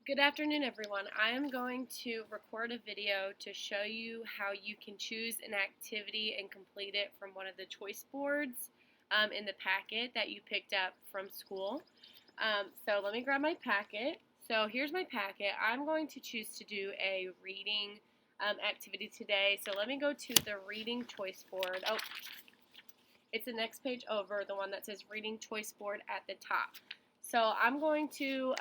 Good afternoon, everyone. I am going to record a video to show you how you can choose an activity and complete it from one of the choice boards in the packet that you picked up from school. So let me grab my packet. So here's my packet. I'm going to choose to do a reading activity today. So let me go to the reading choice board. Oh, it's the next page over, the one that says reading choice board at the top. So I'm going to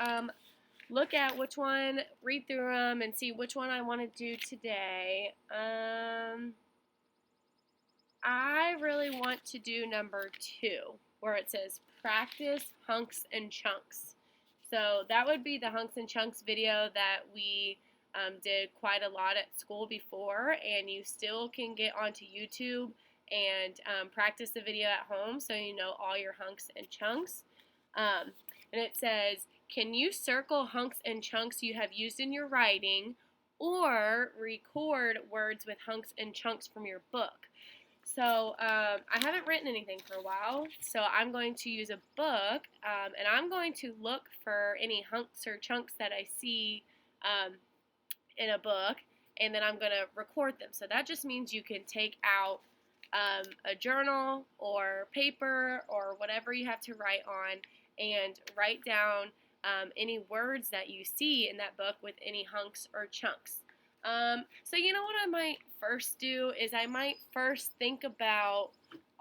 look at which one, read through them, and see which one I want to do today. I really want to do number 2, where it says practice hunks and chunks. So that would be the hunks and chunks video that we did quite a lot at school before, and you still can get onto YouTube and practice the video at home so you know all your hunks and chunks. And it says, can you circle hunks and chunks you have used in your writing or record words with hunks and chunks from your book? So I haven't written anything for a while, so I'm going to use a book, and I'm going to look for any hunks or chunks that I see in a book, and then I'm going to record them. So that just means you can take out a journal or paper or whatever you have to write on and write down any words that you see in that book with any hunks or chunks. So you know what I might first do is I might first think about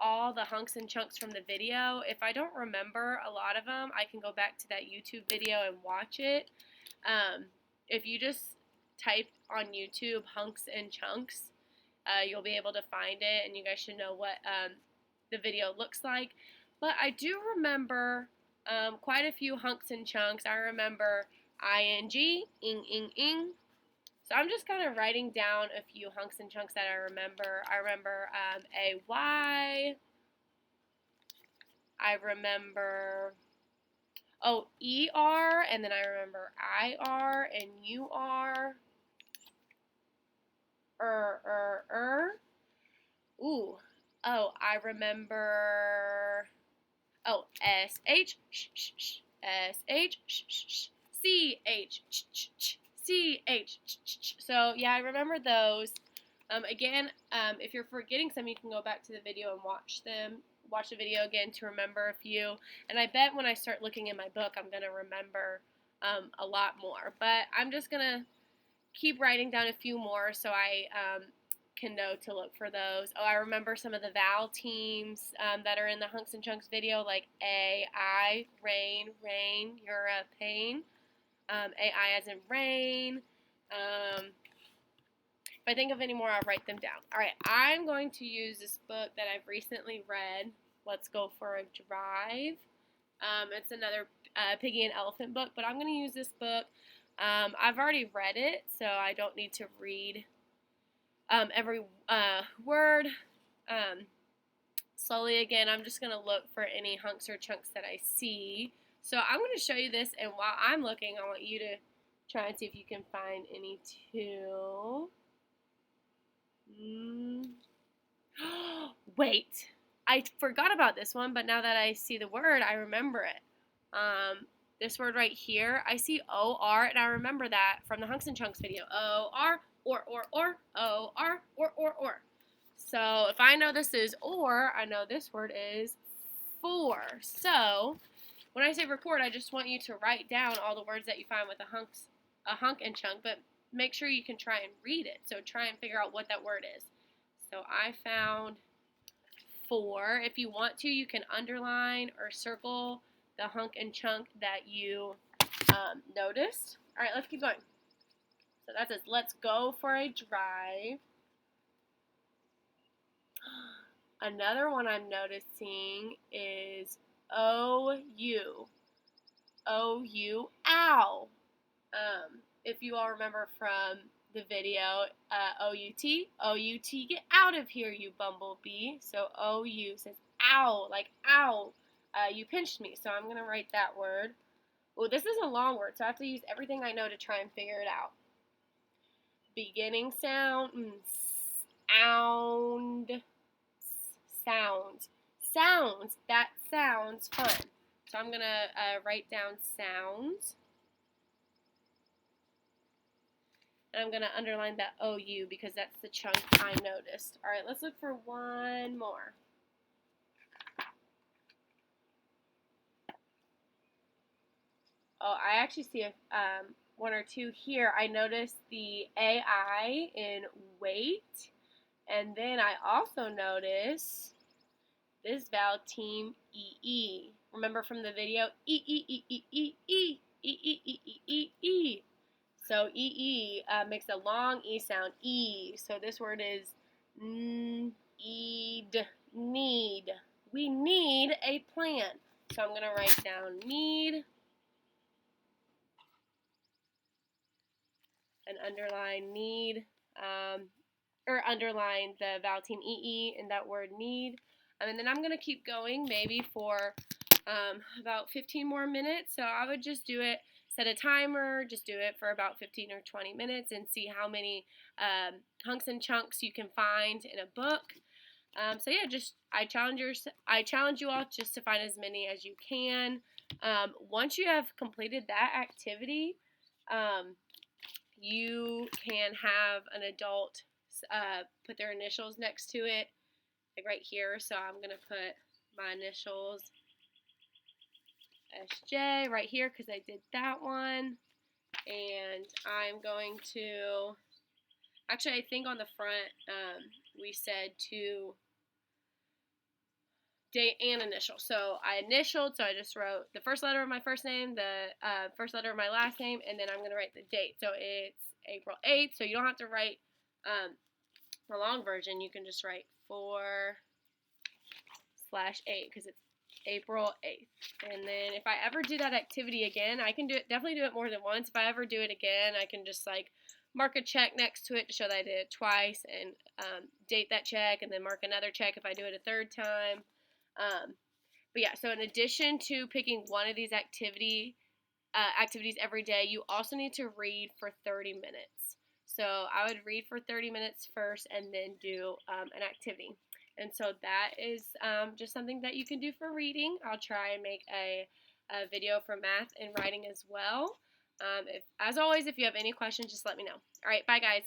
all the hunks and chunks from the video. If I don't remember a lot of them, I can go back to that YouTube video and watch it. If you just type on YouTube hunks and chunks, you'll be able to find it, and you guys should know what the video looks like. But I do remember quite a few hunks and chunks. I remember ing, ing. So I'm just kind of writing down a few hunks and chunks that I remember. I remember ay. I remember er, and then I remember ir and ur. Ooh. Oh, I remember sh, sh, ch. So yeah, I remember those. Again, if you're forgetting some, you can go back to the video and watch the video again to remember a few. And I bet when I start looking in my book, I'm going to remember a lot more. But I'm just going to keep writing down a few more so I can know to look for those. Oh, I remember some of the vowel teams that are in the hunks and chunks video, like A, I, rain, you're a pain. A-I as in rain. If I think of any more, I'll write them down. Alright, I'm going to use this book that I've recently read, Let's Go for a Drive. It's another Piggy and Elephant book, but I'm going to use this book. I've already read it, so I don't need to read every word slowly again. I'm just going to look for any hunks or chunks that I see. So I'm going to show you this, and while I'm looking, I want you to try and see if you can find any too. Wait, I forgot about this one, but now that I see the word, I remember it. This word right here, I see O-R, and I remember that from the Hunks and Chunks video. O-R, or, O-R, or. So if I know this is or, I know this word is for. So when I say record, I just want you to write down all the words that you find with a hunk and chunk, but make sure you can try and read it. So try and figure out what that word is. So I found for. If you want to, you can underline or circle the hunk and chunk that you noticed. All right, let's keep going. So that says, let's go for a drive. Another one I'm noticing is O-U. O-U, ow. If you all remember from the video, O-U-T, O-U-T, get out of here, you bumblebee. So O-U says ow, like ow, you pinched me. So I'm going to write that word. Oh, this is a long word, so I have to use everything I know to try and figure it out. Beginning sound, sounds, that sounds fun. So I'm going to write down sounds. And I'm going to underline that OU because that's the chunk I noticed. All right, let's look for one more. Oh, I actually see one or two here. I noticed the AI in weight. And then I also notice this vowel team EE. Remember from the video? E, E, E, E, E, E, E, E, E, E, E, E. So EE makes a long E sound, E. So this word is need, need. We need a plan. So I'm going to write down need and underline need, or underline the vowel team EE in that word need. And then I'm going to keep going maybe for about 15 more minutes. So I would just do it, set a timer, just do it for about 15 or 20 minutes and see how many hunks and chunks you can find in a book. So yeah, just I challenge you all just to find as many as you can. Once you have completed that activity, you can have an adult put their initials next to it, like right here. So I'm going to put my initials, SJ, right here because I did that one. And I'm going to, actually I think on the front we said to date and initial. So I initialed, so I just wrote the first letter of my first name, the first letter of my last name, and then I'm going to write the date. So it's April 8th, so you don't have to write the long version. You can just write 4/8 because it's April 8th. And then if I ever do that activity again, I can definitely do it more than once. If I ever do it again, I can just like mark a check next to it to show that I did it twice and date that check and then mark another check if I do it a third time. But yeah, so in addition to picking one of these activities every day, you also need to read for 30 minutes. So I would read for 30 minutes first and then do an activity. And so that is just something that you can do for reading. I'll try and make a video for math and writing as well. As always, if you have any questions, just let me know. All right, bye guys.